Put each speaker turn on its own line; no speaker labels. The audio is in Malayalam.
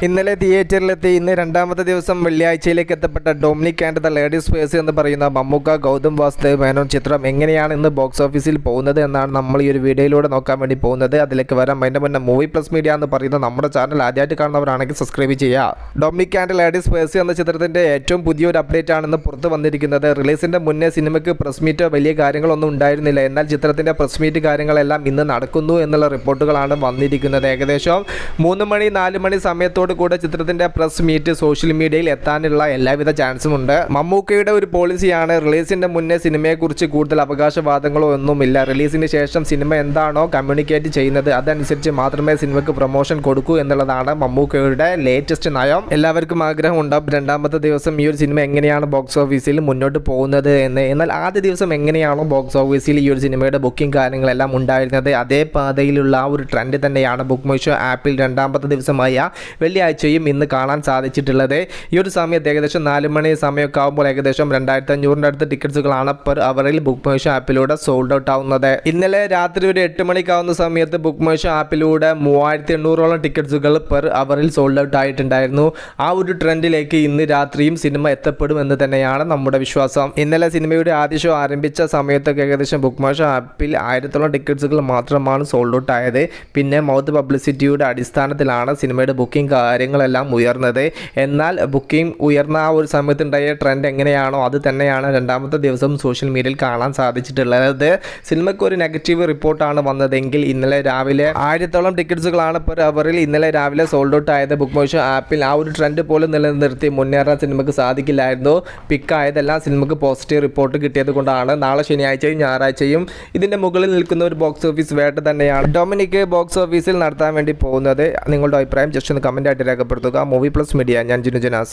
ഇന്നലെ തിയേറ്ററിലെത്തി ഇന്ന് രണ്ടാമത്തെ ദിവസം വെള്ളിയാഴ്ചയിലേക്ക് എത്തപ്പെട്ട ഡൊമിനിക് ആൻഡ് ദ ലേഡീസ് ഫേഴ്സ് എന്ന് പറയുന്ന മമ്മൂക്ക ഗൗതം വാസുദേവ് മേനോൻ ചിത്രം എങ്ങനെയാണ് ഇന്ന് ബോക്സ് ഓഫീസിൽ പോകുന്നത് എന്നാണ് നമ്മൾ ഈ ഒരു വീഡിയോയിലൂടെ നോക്കാൻ വേണ്ടി പോകുന്നത്. അതിലേക്ക് വരാം. അതിൻ്റെ മുന്നേ മൂവി പ്ലസ് മീഡിയ എന്ന് പറയുന്ന നമ്മുടെ ചാനൽ ആദ്യമായിട്ട് കാണുന്നവരാണെങ്കിൽ സബ്സ്ക്രൈബ് ചെയ്യുക. ഡൊമിനിക് ആൻഡ് ലേഡീസ് ഫേഴ്സ് എന്ന ചിത്രത്തിൻ്റെ ഏറ്റവും പുതിയൊരു അപ്ഡേറ്റ് ആണ് ഇന്ന് പുറത്ത് വന്നിരിക്കുന്നത്. റിലീസിൻ്റെ മുന്നേ സിനിമയ്ക്ക് പ്രസ് മീറ്റോ വലിയ കാര്യങ്ങളൊന്നും ഉണ്ടായിരുന്നില്ല. എന്നാൽ ചിത്രത്തിൻ്റെ പ്രസ് മീറ്റ് കാര്യങ്ങളെല്ലാം ഇന്ന് നടക്കുന്നു എന്നുള്ള റിപ്പോർട്ടുകളാണ് വന്നിരിക്കുന്നത്. ഏകദേശം 3 മണി 4 മണി സമയത്തോട് കൂടെ ചിത്രത്തിന്റെ പ്രസ് മീറ്റ് സോഷ്യൽ മീഡിയയിൽ എത്താനുള്ള എല്ലാവിധ ചാൻസും ഉണ്ട്. മമ്മൂക്കയുടെ ഒരു പോളിസിയാണ് റിലീസിന്റെ മുന്നേ സിനിമയെക്കുറിച്ച് കൂടുതൽ അവകാശവാദങ്ങളോ ഒന്നുമില്ല. റിലീസിന് ശേഷം സിനിമ എന്താണോ കമ്മ്യൂണിക്കേറ്റ് ചെയ്യുന്നത് അതനുസരിച്ച് മാത്രമേ സിനിമയ്ക്ക് പ്രൊമോഷൻ കൊടുക്കൂ എന്നുള്ളതാണ് മമ്മൂക്കയുടെ ലേറ്റസ്റ്റ് നയം. എല്ലാവർക്കും ആഗ്രഹം ഉണ്ടാവും രണ്ടാമത്തെ ദിവസം ഈ ഒരു സിനിമ എങ്ങനെയാണ് ബോക്സ് ഓഫീസിൽ മുന്നോട്ട് പോകുന്നത് എന്ന്. എന്നാൽ ആദ്യ ദിവസം എങ്ങനെയാണോ ബോക്സ് ഓഫീസിൽ ഈ ഒരു സിനിമയുടെ ബുക്കിംഗ് കാര്യങ്ങളെല്ലാം ഉണ്ടായിരുന്നത് അതേ പാതയിലുള്ള ആ ഒരു ട്രെൻഡ് തന്നെയാണ് ബുക്ക് മൈ ഷോ ആപ്പിൽ രണ്ടാമത്തെ ദിവസമായ വെള്ളിയാഴ്ചയും ഇന്ന് കാണാൻ സാധിച്ചിട്ടുള്ളത്. ഈ ഒരു സമയത്ത് ഏകദേശം 4 മണി സമയമൊക്കെ ആകുമ്പോൾ ഏകദേശം 2500 അടുത്ത് ടിക്കറ്റ്സുകളാണ് പെർ അവറിൽ ബുക്ക് മൈ ഷോ ആപ്പിലൂടെ സോൾഡ് ഔട്ട് ആവുന്നത്. ഇന്നലെ രാത്രി ഒരു 8 മണിക്കാവുന്ന സമയത്ത് ബുക്ക് മൈ ഷോ ആപ്പിലൂടെ 3800ഓളം ടിക്കറ്റ്സുകൾ പെർ അവറിൽ സോൾഡ് ഔട്ട് ആയിട്ടുണ്ടായിരുന്നു. ആ ഒരു ട്രെൻഡിലേക്ക് ഇന്ന് രാത്രിയും സിനിമ എത്തപ്പെടും എന്ന് തന്നെയാണ് നമ്മുടെ വിശ്വാസം. ഇന്നലെ സിനിമയുടെ ആദ്യ ഷോ ആരംഭിച്ച സമയത്തൊക്കെ ഏകദേശം ബുക്ക് മൈ ഷോ ആപ്പിൽ 1000ഓളം ടിക്കറ്റ്സുകൾ മാത്രമാണ് സോൾഡ് ഔട്ട് ആയത്. പിന്നെ മൗത്ത് പബ്ലിസിറ്റിയുടെ അടിസ്ഥാനത്തിലാണ് സിനിമയുടെ ബുക്കിംഗ് കാര്യങ്ങളെല്ലാം ഉയർന്നത്. എന്നാൽ ബുക്കിംഗ് ഉയർന്ന ആ ഒരു സമയത്തുണ്ടായ ട്രെൻഡ് എങ്ങനെയാണോ അത് തന്നെയാണ് രണ്ടാമത്തെ ദിവസം സോഷ്യൽ മീഡിയയിൽ കാണാൻ സാധിച്ചിട്ടുള്ളത്. സിനിമയ്ക്ക് ഒരു നെഗറ്റീവ് റിപ്പോർട്ടാണ് വന്നതെങ്കിൽ ഇന്നലെ രാവിലെ 1000ഓളം ടിക്കറ്റ്സുകളാണ് പെർ അവറിൽ ഇന്നലെ രാവിലെ സോൾഡ് ഔട്ട് ആയത്. ബുക്ക് മൈ ഷോ ആപ്പിൽ ആ ഒരു ട്രെൻഡ് പോലും നിലനിർത്തി മുന്നേറാൻ സിനിമയ്ക്ക് സാധിക്കില്ലായിരുന്നു. പിക്കായതെല്ലാം സിനിമയ്ക്ക് പോസിറ്റീവ് റിപ്പോർട്ട് കിട്ടിയത് കൊണ്ടാണ്. നാളെ ശനിയാഴ്ചയും ഞായറാഴ്ചയും ഇതിൻ്റെ മുകളിൽ നിൽക്കുന്ന ഒരു ബോക്സ് ഓഫീസ് വേട്ട തന്നെയാണ് ഡൊമിനിക് ബോക്സ് ഓഫീസിൽ നടത്താൻ വേണ്ടി പോകുന്നത്. നിങ്ങളുടെ അഭിപ്രായം ജസ്റ്റ് ഒന്ന് കമൻ്റ് ആയിട്ട് രേഖപ്പെടുത്തുക. മൂവി പ്ലസ് മീഡിയ, ഞാൻ ജിനു ജനാസ്.